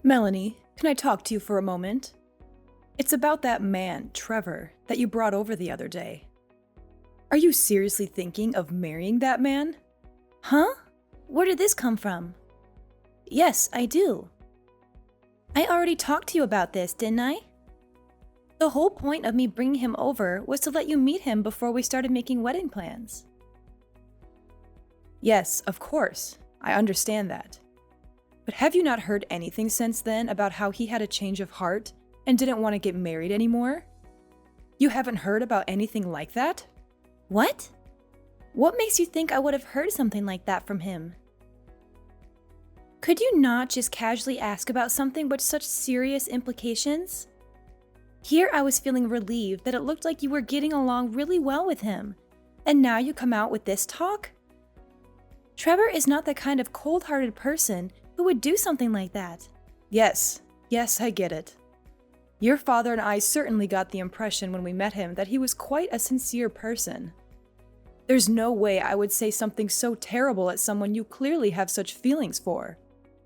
Melanie, can I talk to you for a moment? It's about that man, Trevor, that you brought over the other day. Are you seriously thinking of marrying that man? Huh? Where did this come from? Yes, I do. I already talked to you about this, didn't I? The whole point of me bringing him over was to let you meet him before we started making wedding plans. Yes, of course. I understand that. But have you not heard anything since then about how he had a change of heart and didn't want to get married anymore? You haven't heard about anything like that? What? What makes you think I would have heard something like that from him? Could you not just casually ask about something with such serious implications? Here I was feeling relieved that it looked like you were getting along really well with him, and now you come out with this talk? Trevor is not the kind of cold-hearted person who would do something like that. Yes, I get it. Your father and I certainly got the impression when we met him that he was quite a sincere person. There's no way I would say something so terrible at someone you clearly have such feelings for.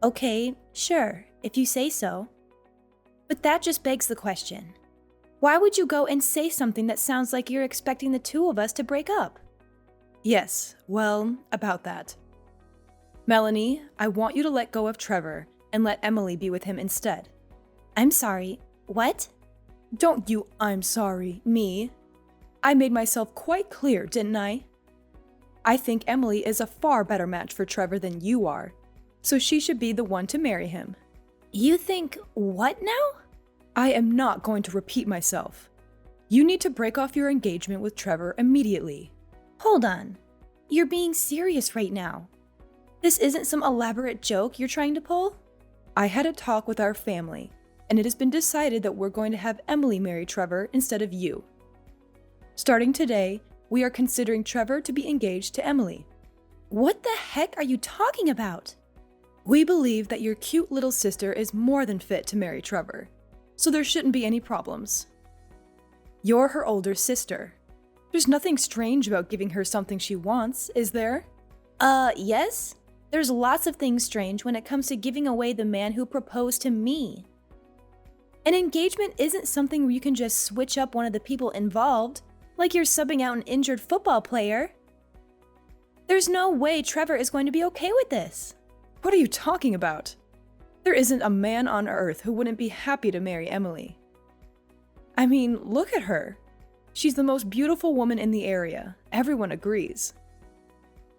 Okay, sure, if you say so. But that just begs the question. Why would you go and say something that sounds like you're expecting the two of us to break up? Yes, well, about that. Melanie, I want you to let go of Trevor and let Emily be with him instead. I'm sorry, what? Don't you I'm sorry, me. I made myself quite clear, didn't I? I think Emily is a far better match for Trevor than you are, so she should be the one to marry him. You think what now? I am not going to repeat myself. You need to break off your engagement with Trevor immediately. Hold on. You're being serious right now. This isn't some elaborate joke you're trying to pull? I had a talk with our family, and it has been decided that we're going to have Emily marry Trevor instead of you. Starting today, we are considering Trevor to be engaged to Emily. What the heck are you talking about? We believe that your cute little sister is more than fit to marry Trevor, so there shouldn't be any problems. You're her older sister. There's nothing strange about giving her something she wants, is there? Yes. There's lots of things strange when it comes to giving away the man who proposed to me. An engagement isn't something where you can just switch up one of the people involved, like you're subbing out an injured football player. There's no way Trevor is going to be okay with this. What are you talking about? There isn't a man on earth who wouldn't be happy to marry Emily. I mean, look at her. She's the most beautiful woman in the area. Everyone agrees.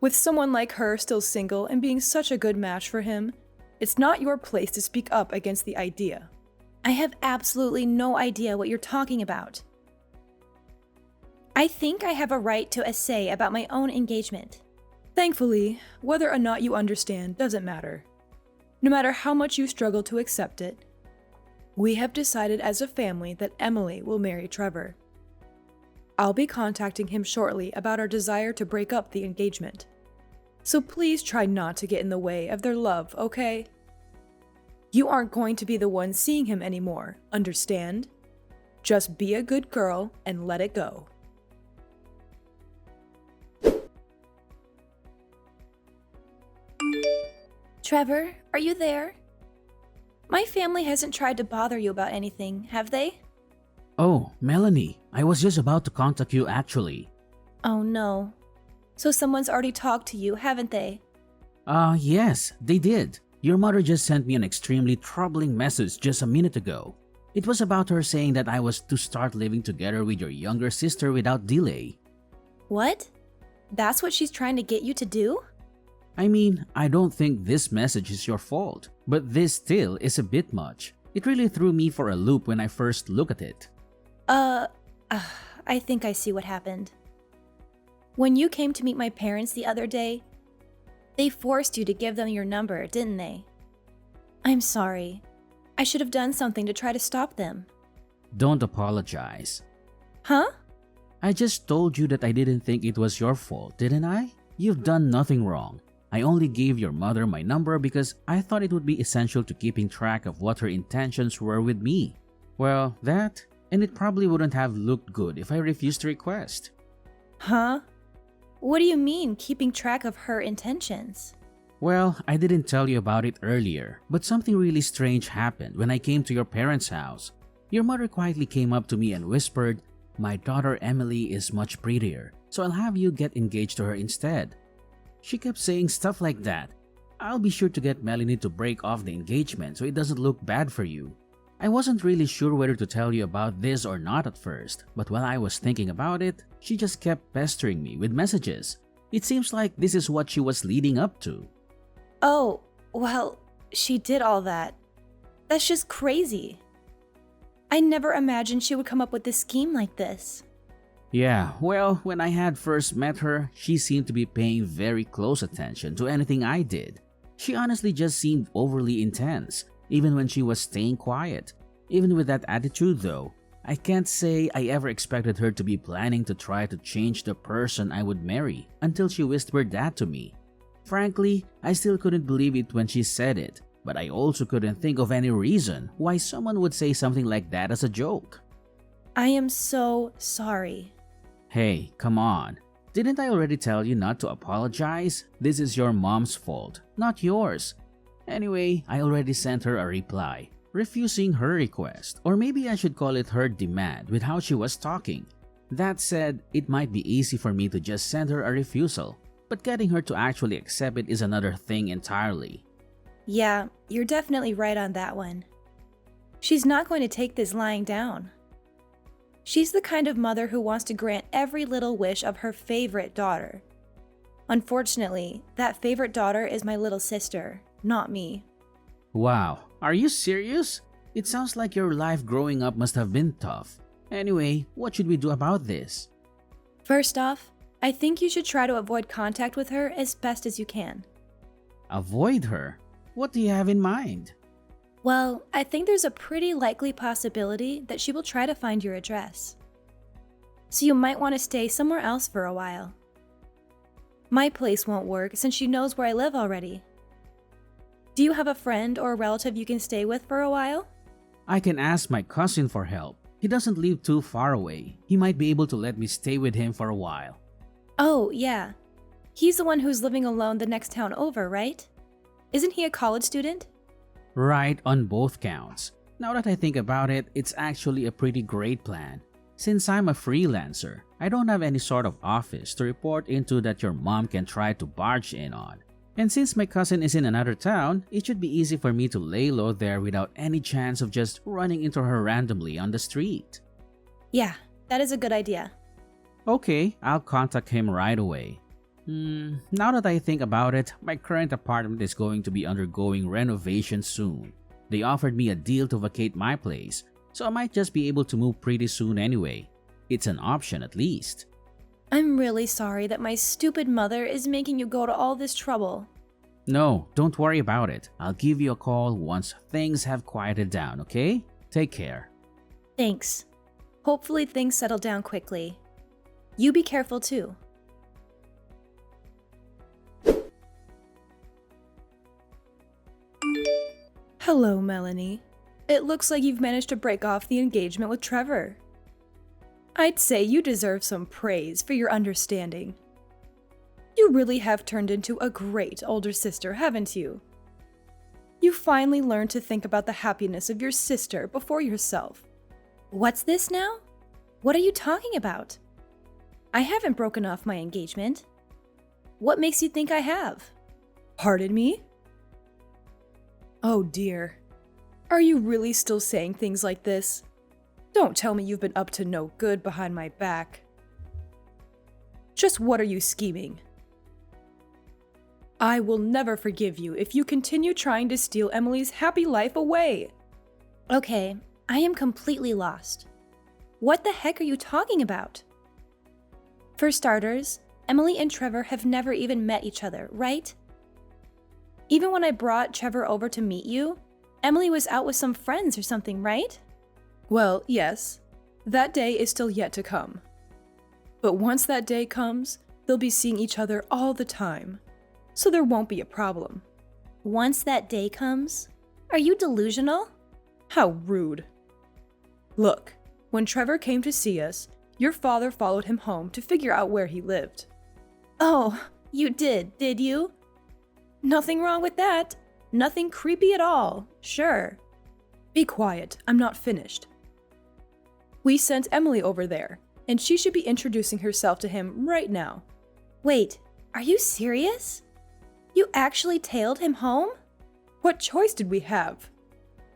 With someone like her still single and being such a good match for him, it's not your place to speak up against the idea. I have absolutely no idea what you're talking about. I think I have a right to a say about my own engagement. Thankfully, whether or not you understand doesn't matter. No matter how much you struggle to accept it, we have decided as a family that Emily will marry Trevor. I'll be contacting him shortly about our desire to break up the engagement. So please try not to get in the way of their love, okay? You aren't going to be the one seeing him anymore, understand? Just be a good girl and let it go. Trevor, are you there? My family hasn't tried to bother you about anything, have they? Oh, Melanie, I was just about to contact you actually. Oh no. So someone's already talked to you, haven't they? Yes, they did. Your mother just sent me an extremely troubling message just a minute ago. It was about her saying that I was to start living together with your younger sister without delay. What? That's what she's trying to get you to do? I mean, I don't think this message is your fault, but this still is a bit much. It really threw me for a loop when I first looked at it. I think I see what happened. When you came to meet my parents the other day, they forced you to give them your number, didn't they? I'm sorry. I should have done something to try to stop them. Don't apologize. Huh? I just told you that I didn't think it was your fault, didn't I? You've done nothing wrong. I only gave your mother my number because I thought it would be essential to keeping track of what her intentions were with me. Well, that, and it probably wouldn't have looked good if I refused the request. Huh? What do you mean, keeping track of her intentions? Well, I didn't tell you about it earlier, but something really strange happened when I came to your parents' house. Your mother quietly came up to me and whispered, "My daughter Emily is much prettier, so I'll have you get engaged to her instead." She kept saying stuff like that. "I'll be sure to get Melanie to break off the engagement so it doesn't look bad for you." I wasn't really sure whether to tell you about this or not at first, but while I was thinking about it, she just kept pestering me with messages. It seems like this is what she was leading up to. Oh, well, she did all that. That's just crazy. I never imagined she would come up with a scheme like this. Yeah, well, when I had first met her, she seemed to be paying very close attention to anything I did. She honestly just seemed overly intense, even when she was staying quiet. Even with that attitude though, I can't say I ever expected her to be planning to try to change the person I would marry until she whispered that to me. Frankly, I still couldn't believe it when she said it, but I also couldn't think of any reason why someone would say something like that as a joke. I am so sorry. Hey, come on. Didn't I already tell you not to apologize? This is your mom's fault, not yours. Anyway, I already sent her a reply, refusing her request, or maybe I should call it her demand with how she was talking. That said, it might be easy for me to just send her a refusal, but getting her to actually accept it is another thing entirely. Yeah, you're definitely right on that one. She's not going to take this lying down. She's the kind of mother who wants to grant every little wish of her favorite daughter. Unfortunately, that favorite daughter is my little sister, not me. Wow, are you serious? It sounds like your life growing up must have been tough. Anyway, what should we do about this? First off, I think you should try to avoid contact with her as best as you can. Avoid her? What do you have in mind? Well, I think there's a pretty likely possibility that she will try to find your address. So you might want to stay somewhere else for a while. My place won't work since she knows where I live already. Do you have a friend or a relative you can stay with for a while? I can ask my cousin for help. He doesn't live too far away. He might be able to let me stay with him for a while. Oh, yeah. He's the one who's living alone the next town over, right? Isn't he a college student? Right on both counts. Now that I think about it, it's actually a pretty great plan. Since I'm a freelancer, I don't have any sort of office to report into that your mom can try to barge in on. And since my cousin is in another town, it should be easy for me to lay low there without any chance of just running into her randomly on the street. Yeah, that is a good idea. Okay, I'll contact him right away. Now that I think about it, my current apartment is going to be undergoing renovation soon. They offered me a deal to vacate my place, so I might just be able to move pretty soon anyway. It's an option at least. I'm really sorry that my stupid mother is making you go to all this trouble. No, don't worry about it. I'll give you a call once things have quieted down, okay? Take care. Thanks. Hopefully things settle down quickly. You be careful too. Hello, Melanie. It looks like you've managed to break off the engagement with Trevor. I'd say you deserve some praise for your understanding. You really have turned into a great older sister, haven't you? You finally learned to think about the happiness of your sister before yourself. What's this now? What are you talking about? I haven't broken off my engagement. What makes you think I have? Pardon me? Oh dear. Are you really still saying things like this? Don't tell me you've been up to no good behind my back. Just what are you scheming? I will never forgive you if you continue trying to steal Emily's happy life away. Okay, I am completely lost. What the heck are you talking about? For starters, Emily and Trevor have never even met each other, right? Even when I brought Trevor over to meet you, Emily was out with some friends or something, right? Well, yes. That day is still yet to come. But once that day comes, they'll be seeing each other all the time. So there won't be a problem. Once that day comes? Are you delusional? How rude. Look, when Trevor came to see us, your father followed him home to figure out where he lived. Oh, you did you? Nothing wrong with that. Nothing creepy at all, sure. Be quiet, I'm not finished. We sent Emily over there, and she should be introducing herself to him right now. Wait, are you serious? You actually tailed him home? What choice did we have?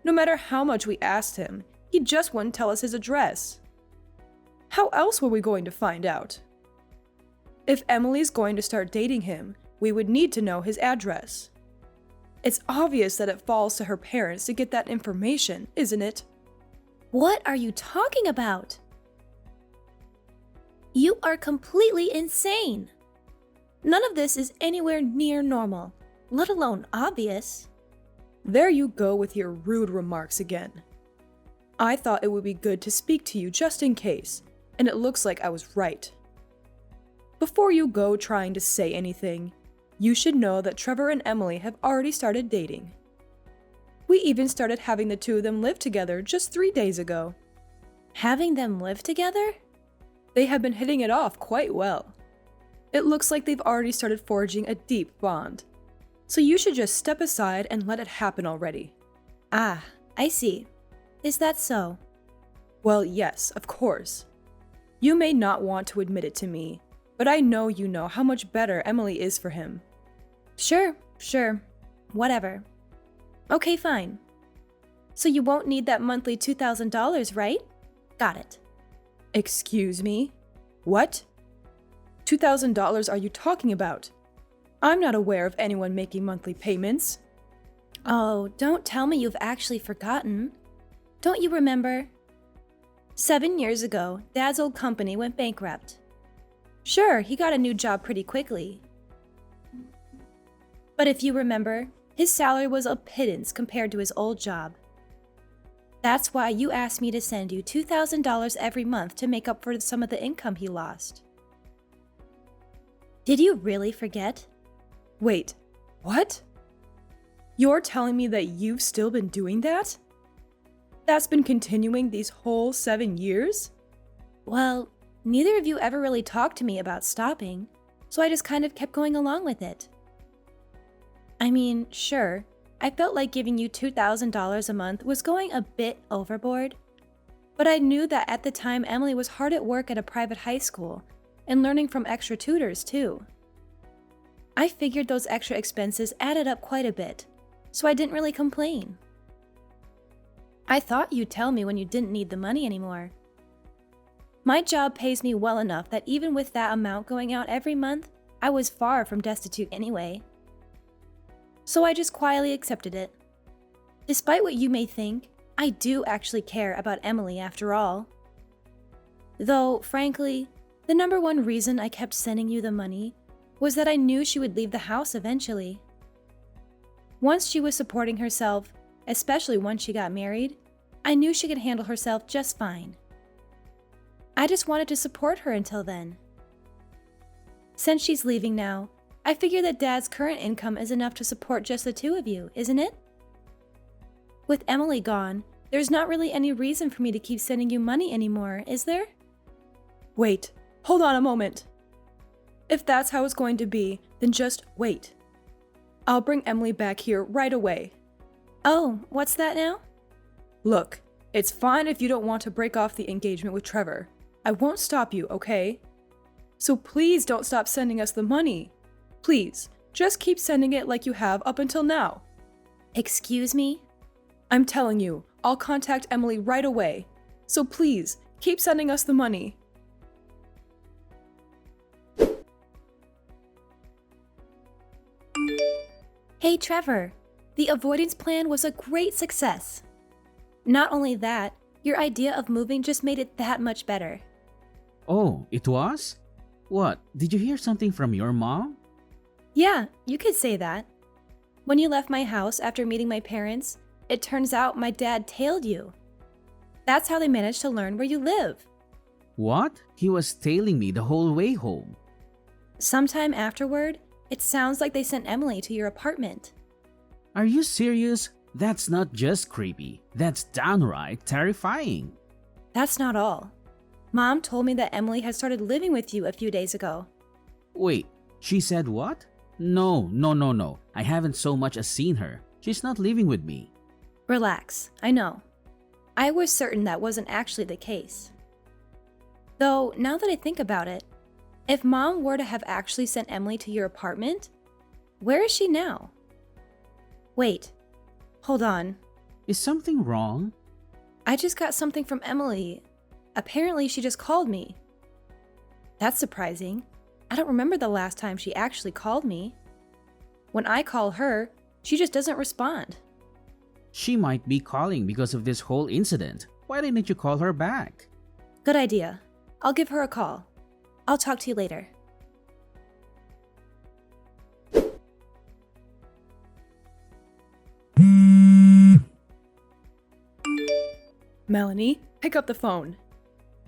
No matter how much we asked him, he just wouldn't tell us his address. How else were we going to find out? If Emily's going to start dating him, we would need to know his address. It's obvious that it falls to her parents to get that information, isn't it? What are you talking about? You are completely insane. None of this is anywhere near normal, let alone obvious. There you go with your rude remarks again. I thought it would be good to speak to you just in case, and it looks like I was right. Before you go trying to say anything, you should know that Trevor and Emily have already started dating. We even started having the two of them live together just 3 days ago. Having them live together? They have been hitting it off quite well. It looks like they've already started forging a deep bond. So you should just step aside and let it happen already. Ah, I see. Is that so? Well, yes, of course. You may not want to admit it to me, but I know you know how much better Emily is for him. Sure. Whatever. Okay, fine. So you won't need that monthly $2,000, right? Got it. Excuse me? What? $2,000 are you talking about? I'm not aware of anyone making monthly payments. Oh, don't tell me you've actually forgotten. Don't you remember? 7 years ago, Dad's old company went bankrupt. Sure, he got a new job pretty quickly. But if you remember, his salary was a pittance compared to his old job. That's why you asked me to send you $2,000 every month to make up for some of the income he lost. Did you really forget? Wait, what? You're telling me that you've still been doing that? That's been continuing these whole 7 years? Well, neither of you ever really talked to me about stopping, so I just kind of kept going along with it. I mean, sure, I felt like giving you $2,000 a month was going a bit overboard, but I knew that at the time Emily was hard at work at a private high school and learning from extra tutors too. I figured those extra expenses added up quite a bit, so I didn't really complain. I thought you'd tell me when you didn't need the money anymore. My job pays me well enough that even with that amount going out every month, I was far from destitute anyway. So I just quietly accepted it. Despite what you may think, I do actually care about Emily after all. Though, frankly, the number one reason I kept sending you the money was that I knew she would leave the house eventually. Once she was supporting herself, especially once she got married, I knew she could handle herself just fine. I just wanted to support her until then. Since she's leaving now, I figure that Dad's current income is enough to support just the two of you, isn't it? With Emily gone, there's not really any reason for me to keep sending you money anymore, is there? Wait, hold on a moment. If that's how it's going to be, then just wait. I'll bring Emily back here right away. Oh, what's that now? Look, it's fine if you don't want to break off the engagement with Trevor. I won't stop you, okay? So please don't stop sending us the money. Please, just keep sending it like you have up until now. Excuse me? I'm telling you, I'll contact Emily right away. So please, keep sending us the money. Hey Trevor, the avoidance plan was a great success. Not only that, your idea of moving just made it that much better. Oh, it was? What, did you hear something from your mom? Yeah, you could say that. When you left my house after meeting my parents, it turns out my dad tailed you. That's how they managed to learn where you live. What? He was tailing me the whole way home. Sometime afterward, it sounds like they sent Emily to your apartment. Are you serious? That's not just creepy. That's downright terrifying. That's not all. Mom told me that Emily had started living with you a few days ago. Wait, she said what? No. I haven't so much as seen her. She's not living with me. Relax, I know. I was certain that wasn't actually the case. Though, now that I think about it, if Mom were to have actually sent Emily to your apartment, where is she now? Wait, hold on. Is something wrong? I just got something from Emily. Apparently, she just called me. That's surprising. I don't remember the last time she actually called me. When I call her, she just doesn't respond. She might be calling because of this whole incident. Why didn't you call her back? Good idea. I'll give her a call. I'll talk to you later. Melanie, pick up the phone.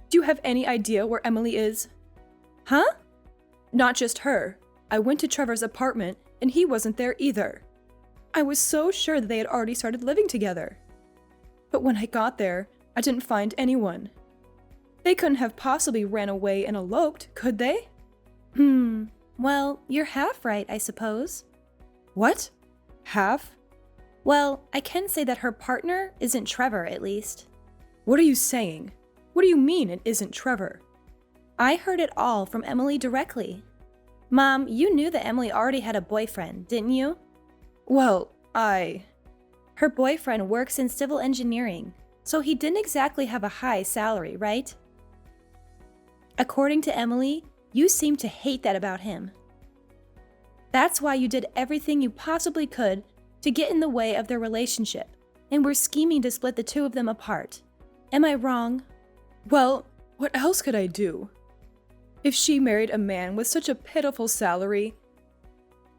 Do you have any idea where Emily is? Huh? Not just her. I went to Trevor's apartment and he wasn't there either. I was so sure that they had already started living together. But when I got there, I didn't find anyone. They couldn't have possibly ran away and eloped, could they? Well, you're half right, I suppose. What? Half? Well, I can say that her partner isn't Trevor, at least. What are you saying? What do you mean it isn't Trevor? I heard it all from Emily directly. Mom, you knew that Emily already had a boyfriend, didn't you? Well, Her boyfriend works in civil engineering, so he didn't exactly have a high salary, right? According to Emily, you seem to hate that about him. That's why you did everything you possibly could to get in the way of their relationship, and were scheming to split the two of them apart. Am I wrong? Well, what else could I do? If she married a man with such a pitiful salary,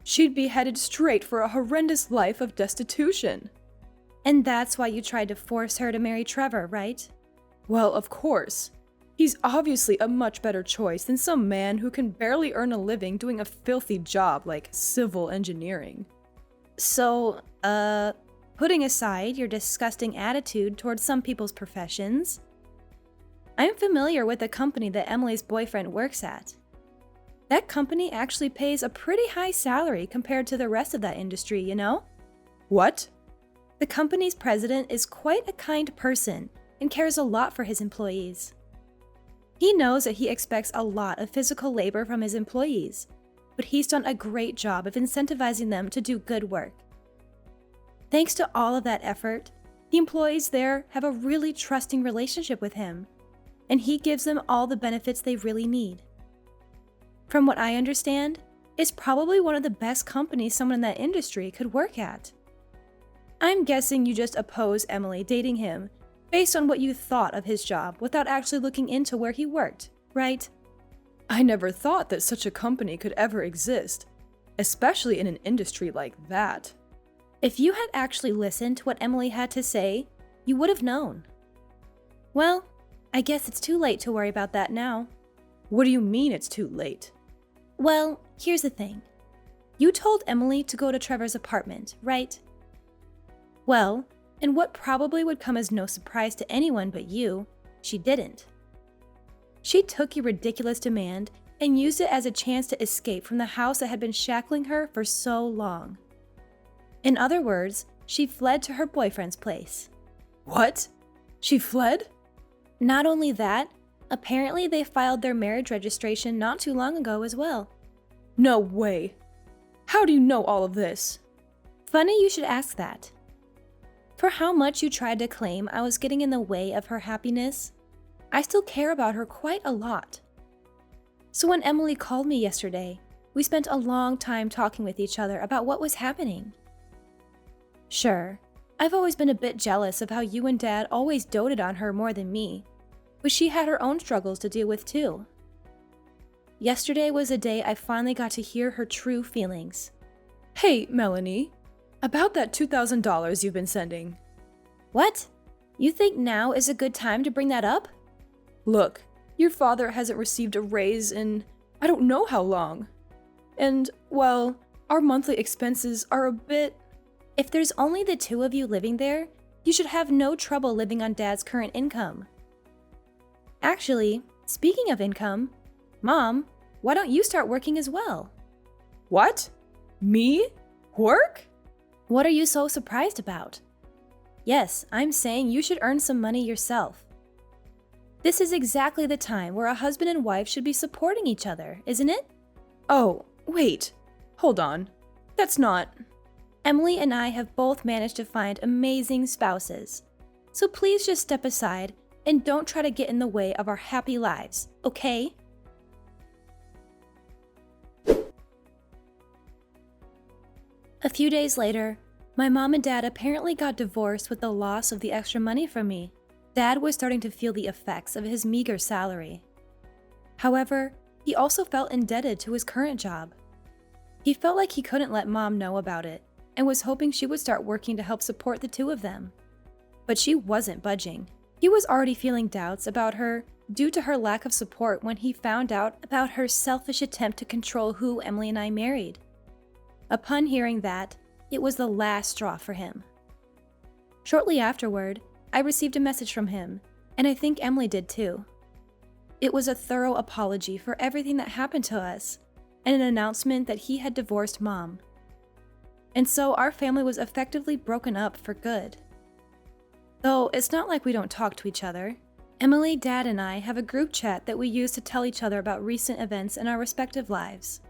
she'd be headed straight for a horrendous life of destitution. And that's why you tried to force her to marry Trevor, right? Well, of course. He's obviously a much better choice than some man who can barely earn a living doing a filthy job like civil engineering. So, putting aside your disgusting attitude towards some people's professions, I'm familiar with the company that Emily's boyfriend works at. That company actually pays a pretty high salary compared to the rest of that industry, you know? What? The company's president is quite a kind person and cares a lot for his employees. He knows that he expects a lot of physical labor from his employees, but he's done a great job of incentivizing them to do good work. Thanks to all of that effort, the employees there have a really trusting relationship with him, and he gives them all the benefits they really need. From what I understand, it's probably one of the best companies someone in that industry could work at. I'm guessing you just oppose Emily dating him based on what you thought of his job without actually looking into where he worked, right? I never thought that such a company could ever exist, especially in an industry like that. If you had actually listened to what Emily had to say, you would have known. Well, I guess it's too late to worry about that now. What do you mean it's too late? Well, here's the thing. You told Emily to go to Trevor's apartment, right? Well, in what probably would come as no surprise to anyone but you, she didn't. She took your ridiculous demand and used it as a chance to escape from the house that had been shackling her for so long. In other words, she fled to her boyfriend's place. What? She fled? Not only that, apparently they filed their marriage registration not too long ago as well. No way. How do you know all of this? Funny you should ask that. For how much you tried to claim I was getting in the way of her happiness, I still care about her quite a lot. So when Emily called me yesterday, we spent a long time talking with each other about what was happening. Sure, I've always been a bit jealous of how you and Dad always doted on her more than me, but she had her own struggles to deal with too. Yesterday was a day I finally got to hear her true feelings. Hey, Melanie. About that $2,000 you've been sending. What? You think now is a good time to bring that up? Look, your father hasn't received a raise in I don't know how long. And, well, our monthly expenses are a bit... If there's only the two of you living there, you should have no trouble living on Dad's current income. Actually, speaking of income, Mom, why don't you start working as well? What? Me? Work? What are you so surprised about? Yes, I'm saying you should earn some money yourself. This is exactly the time where a husband and wife should be supporting each other, isn't it? Oh, wait. Hold on. That's not... Emily and I have both managed to find amazing spouses. So please just step aside and don't try to get in the way of our happy lives, okay? A few days later, my mom and dad apparently got divorced with the loss of the extra money from me. Dad was starting to feel the effects of his meager salary. However, he also felt indebted to his current job. He felt like he couldn't let Mom know about it and was hoping she would start working to help support the two of them. But she wasn't budging. He was already feeling doubts about her due to her lack of support when he found out about her selfish attempt to control who Emily and I married. Upon hearing that, it was the last straw for him. Shortly afterward, I received a message from him, and I think Emily did too. It was a thorough apology for everything that happened to us, and an announcement that he had divorced Mom. And so our family was effectively broken up for good. Though it's not like we don't talk to each other. Emily, Dad, and I have a group chat that we use to tell each other about recent events in our respective lives.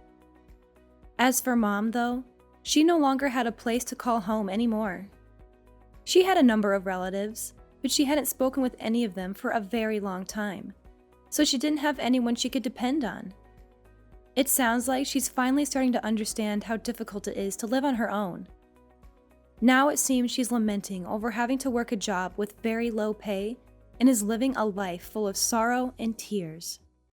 As for Mom, though, she no longer had a place to call home anymore. She had a number of relatives, but she hadn't spoken with any of them for a very long time, so she didn't have anyone she could depend on. It sounds like she's finally starting to understand how difficult it is to live on her own. Now it seems she's lamenting over having to work a job with very low pay and is living a life full of sorrow and tears.